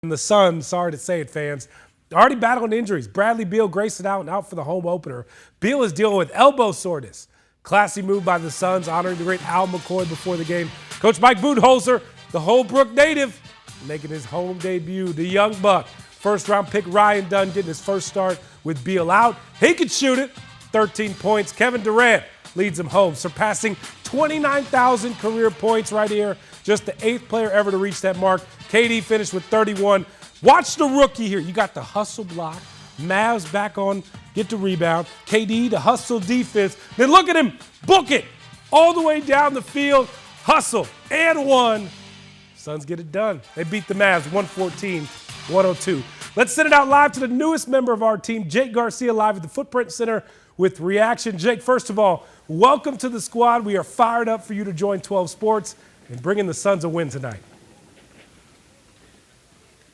And the Suns, sorry to say it, fans, already battling injuries. Bradley Beal graced out and out for the home opener. Beal is dealing with elbow soreness. Classy move by the Suns, honoring the great Al McCoy before the game. Coach Mike Budenholzer, the Holbrook native, making his home debut. The young buck, first-round pick Ryan Dunn getting his first start with Beal out. He could shoot it. 13 points. Kevin Durant leads him home, surpassing 29,000 career points right here. Just the 8th player ever to reach that mark. KD finished with 31. Watch the rookie here. You got the hustle block. Mavs back on, get the rebound. KD, the hustle defense. Then look at him, book it. All the way down the field, hustle, and one. Suns get it done. They beat the Mavs 114-102. Let's send it out live to the newest member of our team, Jake Garcia, live at the Footprint Center with reaction. Jake, first of all, welcome to the squad. We are fired up for you to join 12 Sports and bringing the Suns a win tonight.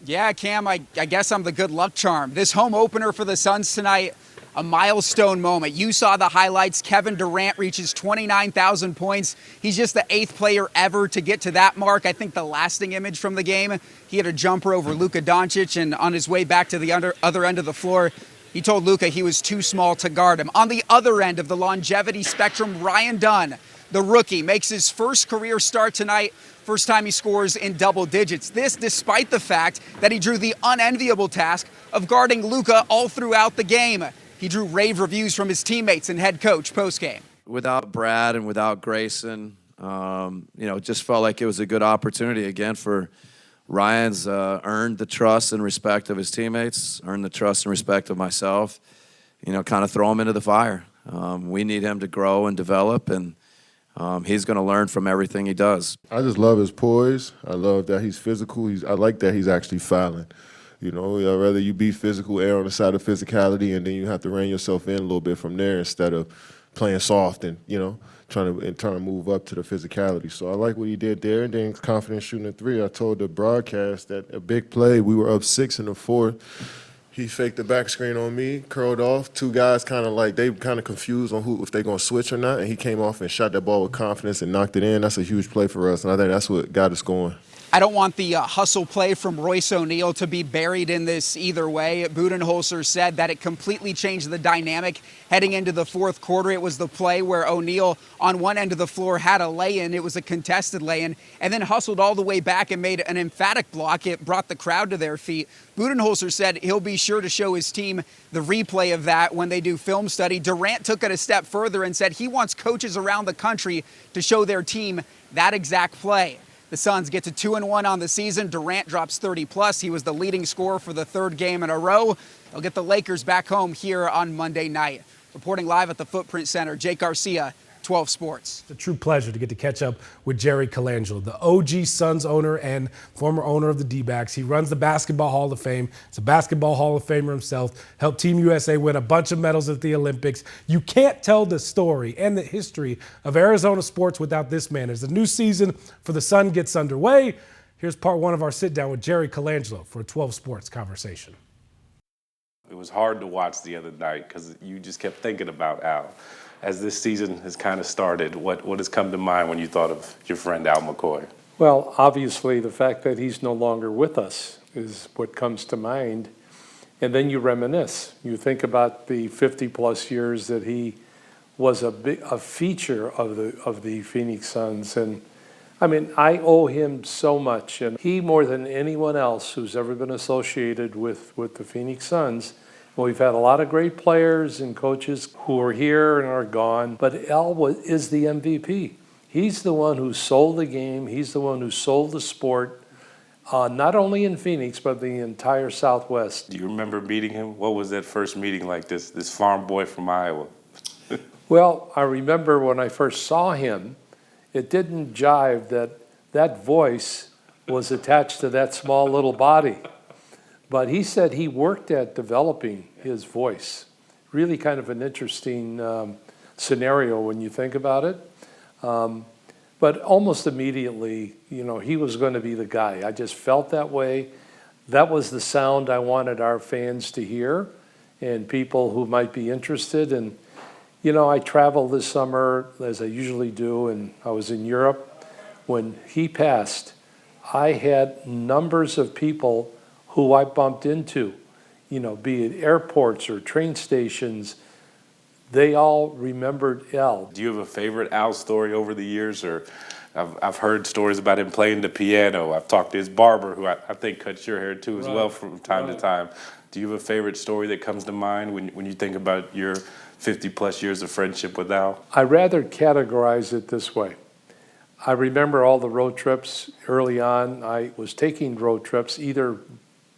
Yeah, Cam, I guess I'm the good luck charm. This home opener for the Suns tonight, a milestone moment. You saw the highlights. Kevin Durant reaches 29,000 points. He's just the 8th player ever to get to that mark. I think the lasting image from the game, he had a jumper over Luka Doncic, and on his way back to the other end of the floor, he told Luka he was too small to guard him. On the other end of the longevity spectrum, Ryan Dunn, the rookie, makes his first career start tonight. First time he scores in double digits. This despite the fact that he drew the unenviable task of guarding Luka all throughout the game. He drew rave reviews from his teammates and head coach postgame. Without Brad and without Grayson, it just felt like it was a good opportunity again for Ryan's earned the trust and respect of his teammates, earned the trust and respect of myself, kind of throw him into the fire. We need him to grow and develop, and he's going to learn from everything he does. I just love his poise. I love that he's physical. I like that he's actually fouling. I'd rather you be physical, err on the side of physicality, and then you have to rein yourself in a little bit from there instead of playing soft and, trying to move up to the physicality. So I like what he did there, and then confident shooting a three. I told the broadcast that a big play, we were up 6 in the fourth. He faked the back screen on me, curled off. Two guys they confused on if they're going to switch or not, and he came off and shot that ball with confidence and knocked it in. That's a huge play for us, and I think that's what got us going. I don't want the hustle play from Royce O'Neal to be buried in this either way. Budenholzer said that it completely changed the dynamic heading into the fourth quarter. It was the play where O'Neal on one end of the floor had a lay-in. It was a contested lay-in, and then hustled all the way back and made an emphatic block. It brought the crowd to their feet. Budenholzer said he'll be sure to show his team the replay of that when they do film study. Durant took it a step further and said he wants coaches around the country to show their team that exact play. The Suns get to 2-1 on the season. Durant drops 30+. He was the leading scorer for the 3rd game in a row. They'll get the Lakers back home here on Monday night. Reporting live at the Footprint Center, Jake Garcia, 12 Sports. It's a true pleasure to get to catch up with Jerry Colangelo, the OG Suns owner and former owner of the D-backs. He runs the Basketball Hall of Fame. He's a Basketball Hall of Famer himself. Helped Team USA win a bunch of medals at the Olympics. You can't tell the story and the history of Arizona sports without this man. As the new season for the Sun gets underway, here's part 1 of our sit-down with Jerry Colangelo for a 12 Sports conversation. It was hard to watch the other night because you just kept thinking about Al. As this season has kind of started, what has come to mind when you thought of your friend Al McCoy? Well, obviously the fact that he's no longer with us is what comes to mind. And then you reminisce. You think about the 50-plus years that he was a feature of the Phoenix Suns. And I mean, I owe him so much. And he, more than anyone else who's ever been associated with the Phoenix Suns. Well, we've had a lot of great players and coaches who are here and are gone, but Al is the MVP. He's the one who sold the game. He's the one who sold the sport, not only in Phoenix, but the entire Southwest. Do you remember meeting him? What was that first meeting like, this farm boy from Iowa? Well, I remember when I first saw him, it didn't jive that voice was attached to that small little body. But he said he worked at developing his voice. Really kind of an interesting scenario when you think about it. But almost immediately, he was going to be the guy. I just felt that way. That was the sound I wanted our fans to hear and people who might be interested. And, I traveled this summer, as I usually do, and I was in Europe. When he passed, I had numbers of people who I bumped into, be it airports or train stations, they all remembered Al. Do you have a favorite Al story over the years? Or I've heard stories about him playing the piano. I've talked to his barber, who I think cuts your hair too as well from time to time. Do you have a favorite story that comes to mind when you think about your 50-plus years of friendship with Al? I rather categorize it this way. I remember all the road trips early on. I was taking road trips either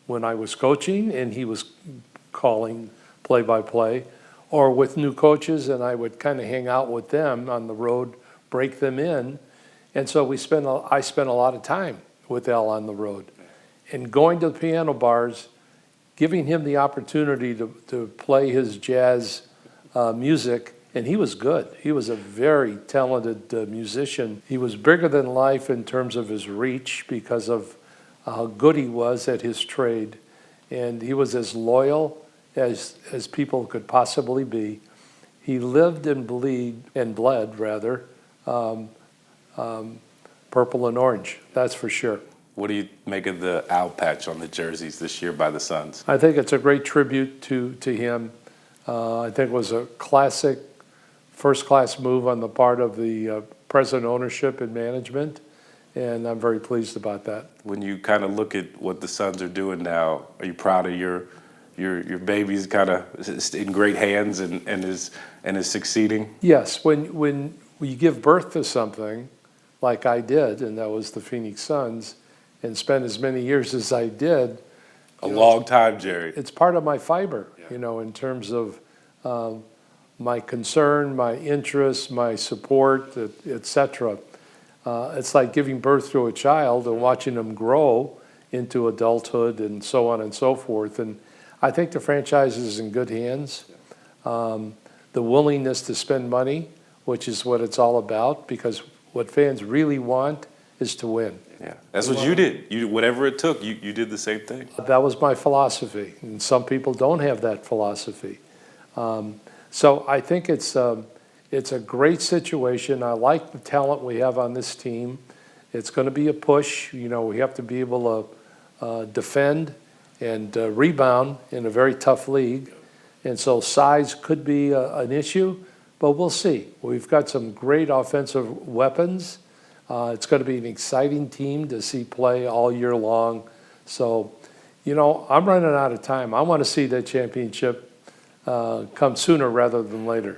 when I was coaching and he was calling play-by-play, or with new coaches, and I would kind of hang out with them on the road, break them in. And so I spent a lot of time with Al on the road. And going to the piano bars, giving him the opportunity to play his jazz music, and he was good. He was a very talented musician. He was bigger than life in terms of his reach because of how good he was at his trade. And he was as loyal as people could possibly be. He lived and bled purple and orange, that's for sure. What do you make of the Al patch on the jerseys this year by the Suns? I think it's a great tribute to him. I think it was a classic first-class move on the part of the present ownership and management, and I'm very pleased about that. When you kind of look at what the Suns are doing now, are you proud of your baby's kind of in great hands and is succeeding? Yes, when you give birth to something like I did, and that was the Phoenix Suns, and spend as many years as I did. A long time, Jerry. It's part of my fiber, in terms of my concern, my interest, my support, etc. It's like giving birth to a child and watching them grow into adulthood and so on and so forth. And I think the franchise is in good hands. The willingness to spend money, which is what it's all about, because what fans really want is to win. Yeah, that's what you did. Whatever it took, you did the same thing. That was my philosophy, and some people don't have that philosophy. So I think it's a great situation. I like the talent we have on this team. It's going to be a push. We have to be able to defend and rebound in a very tough league. And so size could be an issue, but we'll see. We've got some great offensive weapons. It's going to be an exciting team to see play all year long. So, I'm running out of time. I want to see that championship come sooner rather than later.